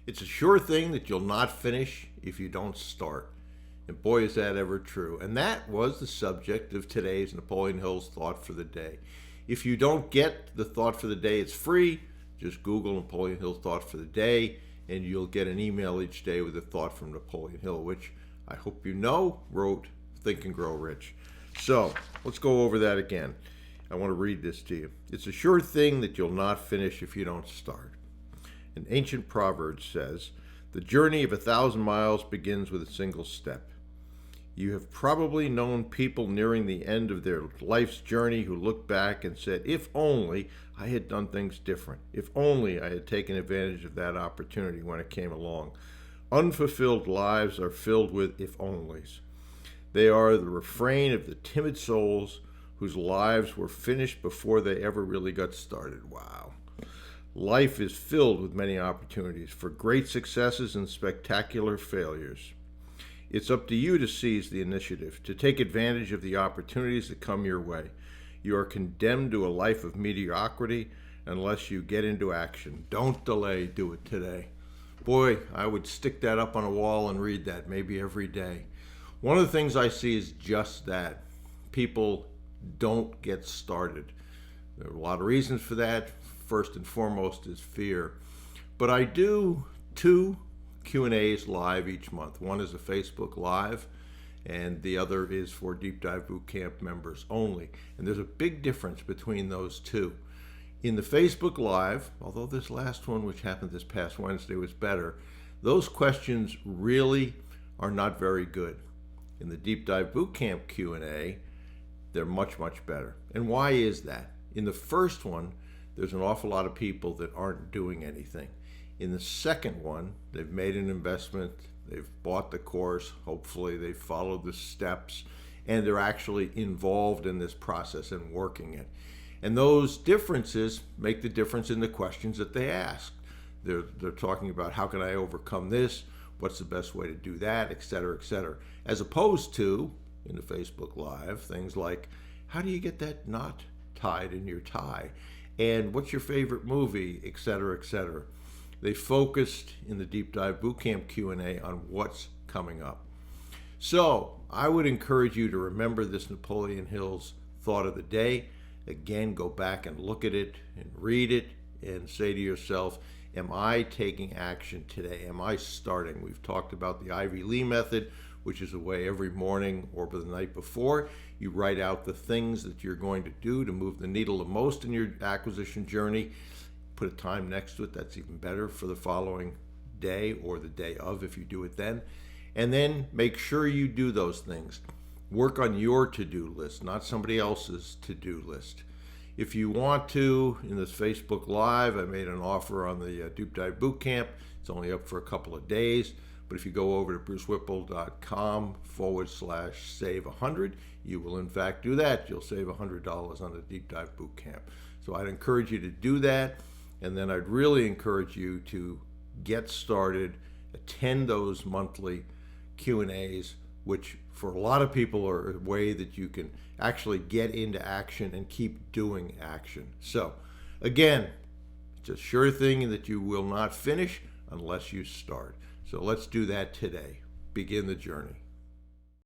It's a sure thing that you'll not finish if you don't start. And boy, is that ever true. And that was the subject of today's Napoleon Hill's Thought for the Day. If you don't get the Thought for the Day, it's free. Just Google Napoleon Hill's Thought for the Day, and you'll get an email each day with a thought from Napoleon Hill, which I hope you know wrote Think and Grow Rich. So let's go over that again. I want to read this to you. It's a sure thing that you'll not finish if you don't start. An ancient proverb says, "The journey of 1,000 miles begins with a single step." You have probably known people nearing the end of their life's journey who looked back and said, if only I had done things different. If only I had taken advantage of that opportunity when it came along. Unfulfilled lives are filled with if onlys. They are the refrain of the timid souls whose lives were finished before they ever really got started. Wow. Life is filled with many opportunities for great successes and spectacular failures. It's up to you to seize the initiative, to take advantage of the opportunities that come your way. You are condemned to a life of mediocrity unless you get into action. Don't delay, do it today. Boy, I would stick that up on a wall and read that maybe every day. One of the things I see is just that. People don't get started. There are a lot of reasons for that. First and foremost is fear. But I do two Q&As live each month. One is a Facebook Live, and the other is for Deep Dive Bootcamp members only. And there's a big difference between those two. In the Facebook Live, although this last one, which happened this past Wednesday, was better, those questions really are not very good. In the Deep Dive Bootcamp Q&A, they're much, much better. And why is that? In the first one, there's an awful lot of people that aren't doing anything. In the second one, they've made an investment, they've bought the course, hopefully they've followed the steps, and they're actually involved in this process and working it. And those differences make the difference in the questions that they ask. They're talking about how can I overcome this, what's the best way to do that, et cetera, as opposed to, in the Facebook Live, things like, how do you get that knot tied in your tie? And what's your favorite movie, et cetera, et cetera. They focused in the Deep Dive Bootcamp Q&A on what's coming up. So I would encourage you to remember this Napoleon Hill's Thought of the Day. Again, go back and look at it and read it and say to yourself, am I taking action today? Am I starting? We've talked about the Ivy Lee method, which is a way every morning or the night before you write out the things that you're going to do to move the needle the most in your acquisition journey. Put a time next to it. That's even better for the following day or the day of if you do it then. And then make sure you do those things. Work on your to-do list, not somebody else's to-do list. If you want to, in this Facebook Live, I made an offer on the Deep Dive Bootcamp. It's only up for a couple of days. But if you go over to brucewhipple.com/save100, you will in fact do that. You'll save $100 on the Deep Dive Bootcamp. So I'd encourage you to do that. And then I'd really encourage you to get started, attend those monthly Q&As, which for a lot of people are a way that you can actually get into action and keep doing action. So again, it's a sure thing that you will not finish unless you start. So let's do that today. Begin the journey.